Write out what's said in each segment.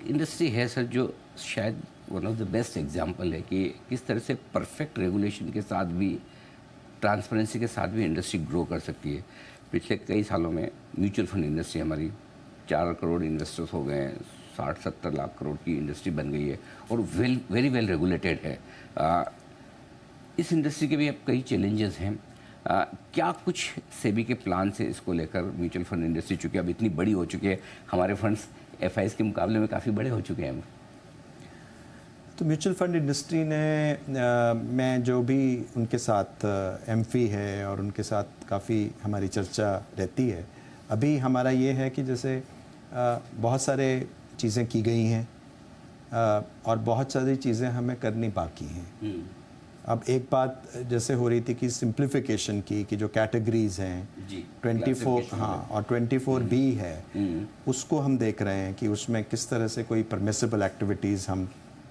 Industry है sir जो शायद one of the best example है कि किस तरह से परफेक्ट रेगुलेशन के साथ भी, ट्रांसपेरेंसी के साथ भी इंडस्ट्री ग्रो कर सकती है। पिछले कई सालों में म्यूचुअल फंड इंडस्ट्री हमारी 4 करोड़ इन्वेस्टर्स हो गए हैं, 60-70 लाख करोड़ की इंडस्ट्री बन गई है और वेरी वेल रेगुलेटेड है। इस इंडस्ट्री के भी अब कई चैलेंजेस हैं। क्या कुछ सेबी के प्लान से इसको लेकर म्यूचुअल फंड इंडस्ट्री, चूँकि अब इतनी बड़ी हो चुकी है, हमारे फंड्स एफआईएस के मुकाबले में काफ़ी बड़े हो चुके हैं। तो म्यूचुअल फंड इंडस्ट्री ने मैं जो भी उनके साथ एमफी है और उनके साथ काफ़ी हमारी चर्चा रहती है। अभी हमारा ये है कि जैसे बहुत सारे चीज़ें की गई हैं और बहुत सारी चीज़ें हमें करनी बाकी हैं। अब एक बात जैसे हो रही थी कि सिंप्लीफिकेशन की, कि जो कैटेगरीज हैं 24 हाँ और 24B है, उसको हम देख रहे हैं कि उसमें किस तरह से कोई परमिसिबल एक्टिविटीज़ हम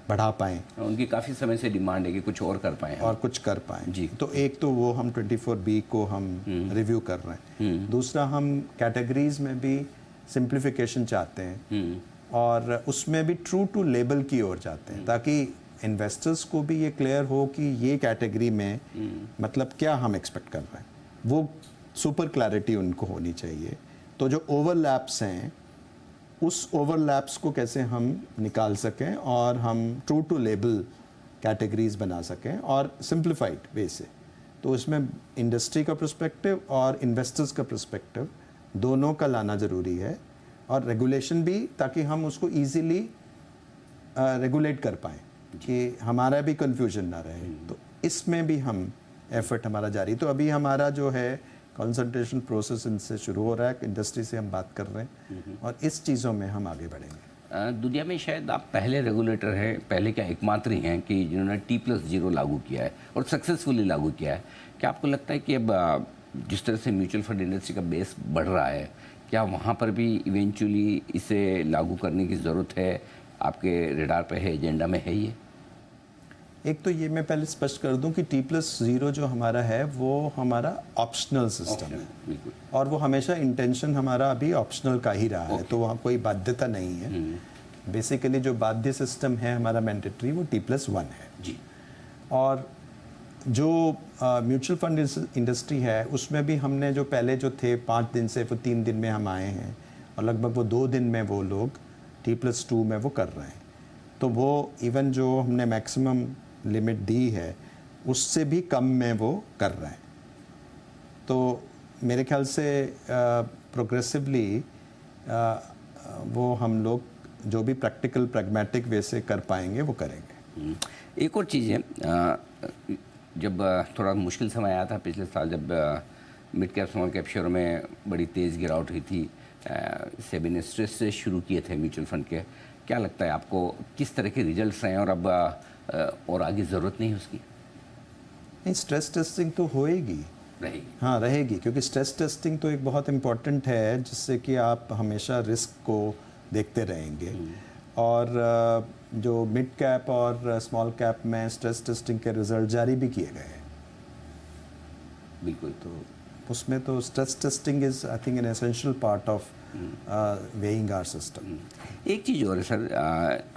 बढ़ा पाएँ। उनकी काफ़ी समय से डिमांड है कि कुछ और कर पाएँ और कुछ कर पाएँ जी। तो एक तो वो हम 24B को हम रिव्यू कर रहे हैं। दूसरा, हम कैटेगरीज में भी सिंप्लीफिकेशन चाहते हैं और उसमें भी ट्रू टू लेबल की ओर जाते हैं, ताकि इन्वेस्टर्स को भी ये क्लियर हो कि ये कैटेगरी में मतलब क्या हम एक्सपेक्ट कर रहे हैं, वो सुपर क्लैरिटी उनको होनी चाहिए। तो जो ओवरलैप्स हैं, उस ओवरलैप्स को कैसे हम निकाल सकें और हम ट्रू टू लेबल कैटेगरीज बना सकें और सिंप्लीफाइड वे से। तो उसमें इंडस्ट्री का पर्सपेक्टिव और इन्वेस्टर्स का पर्सपेक्टिव दोनों का लाना ज़रूरी है, और रेगुलेशन भी, ताकि हम उसको ईजीली रेगुलेट कर पाएँ कि हमारा भी कंफ्यूजन ना रहे। तो इसमें भी हम एफर्ट हमारा जारी। तो अभी हमारा जो है कंसल्टेशन प्रोसेस इनसे शुरू हो रहा है, इंडस्ट्री से हम बात कर रहे हैं और इस चीज़ों में हम आगे बढ़ेंगे। दुनिया में शायद आप पहले रेगुलेटर हैं, पहले क्या एकमात्र ही हैं कि जिन्होंने T+0 लागू किया है और सक्सेसफुली लागू किया है। क्या आपको लगता है कि अब जिस तरह से म्यूचुअल फंड इंडस्ट्री का बेस बढ़ रहा है, क्या वहाँ पर भी इवेंचुअली इसे लागू करने की ज़रूरत है? आपके रेडार पे है, एजेंडा में है ये? एक तो ये मैं पहले स्पष्ट कर दूं कि T+0 जो हमारा है वो हमारा ऑप्शनल सिस्टम है, और वो हमेशा इंटेंशन हमारा अभी ऑप्शनल का ही रहा है। तो वहाँ कोई बाध्यता नहीं है। बेसिकली जो बाध्य सिस्टम है हमारा मैंडेटरी, वो T+1 है जी। और जो म्यूचुअल फंड इंडस्ट्री है उसमें भी हमने जो पहले जो थे 5 दिन से वो 3 दिन में हम आए हैं, और लगभग वो 2 दिन में वो लोग T+2 में वो कर रहे हैं। तो वो इवन जो हमने मैक्सिमम लिमिट दी है उससे भी कम में वो कर रहे हैं। तो मेरे ख्याल से प्रोग्रेसिवली वो हम लोग जो भी प्रैक्टिकल प्रैग्मेटिक वे से कर पाएंगे वो करेंगे। एक और चीज़ है, जब थोड़ा मुश्किल समय आया था पिछले साल, जब मिड कैप स्मॉल कैप शेयरों में बड़ी तेज़ गिरावट हुई थी, सेबी ने स्ट्रेस से शुरू किए थे म्यूचुअल फंड के। क्या लगता है आपको किस तरह के रिजल्ट्स हैं और अब और आगे ज़रूरत नहीं है उसकी? नहीं, स्ट्रेस टेस्टिंग तो होएगी, रहेगी। हाँ रहेगी, क्योंकि स्ट्रेस टेस्टिंग तो एक बहुत इम्पॉर्टेंट है, जिससे कि आप हमेशा रिस्क को देखते रहेंगे। और जो मिड कैप और स्मॉल कैप में स्ट्रेस टेस्टिंग के रिजल्ट जारी भी किए गए हैं। बिल्कुल। तो उसमें तो stress testing is I think an essential part of weighing our system. एक चीज़ और है सर,